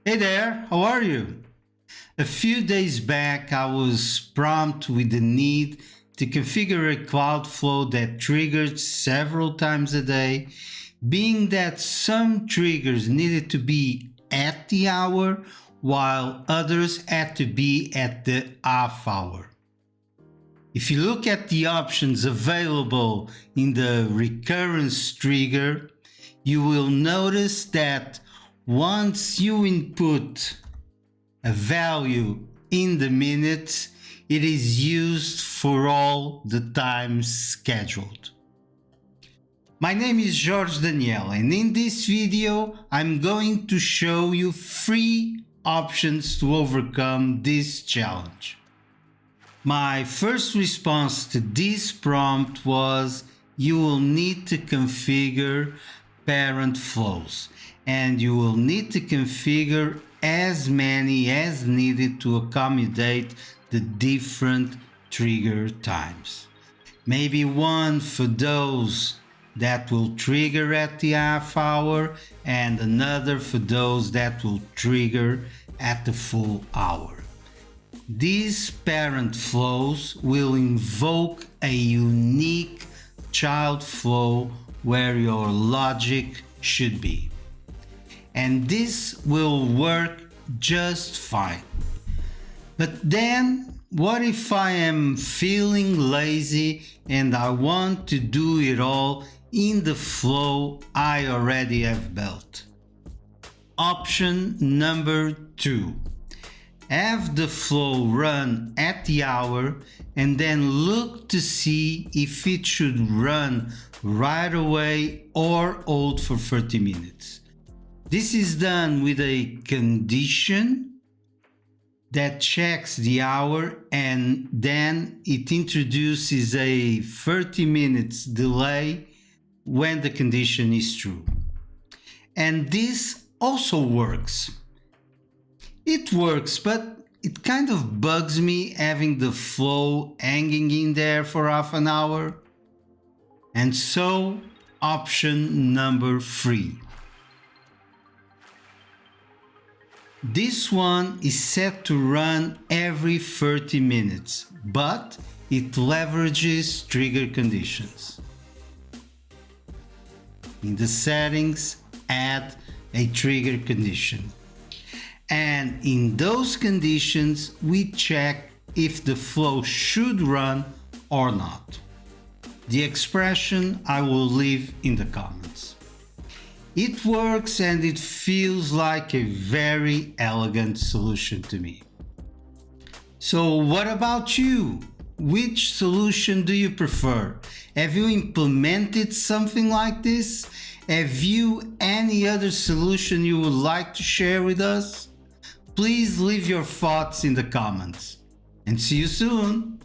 Hey there, how are you? A few days back, I was prompted with the need to configure a cloud flow that triggered several times a day, being that some triggers needed to be at the hour while others had to be at the half hour. If you look at the options available in the recurrence trigger, you will notice that once you input a value in the minutes, it is used for all the times scheduled. My name is Jorge, and in this video I'm going to show you 3 options to overcome this challenge. My first response to this prompt was you will need to configure parent flows, and you will need to configure as many as needed to accommodate the different trigger times. Maybe one for those that will trigger at the half hour and another for those that will trigger at the full hour. These parent flows will invoke a unique child flow where your logic should be. And this will work just fine. But then, what if I am feeling lazy and I want to do it all in the flow I already have built? Option number 2. Have the flow run at the hour and then look to see if it should run right away or hold for 30 minutes. This is done with a condition that checks the hour and then it introduces a 30 minutes delay when the condition is true. And this also works. It works, but it kind of bugs me having the flow hanging in there for half an hour. And so, option number 3. This one is set to run every 30 minutes, but it leverages trigger conditions. In the settings, add a trigger condition. And in those conditions, we check if the flow should run or not. The expression I will leave in the comments. It works and it feels like a very elegant solution to me. So what about you? Which solution do you prefer? Have you implemented something like this? Have you any other solution you would like to share with us? Please leave your thoughts in the comments. And see you soon!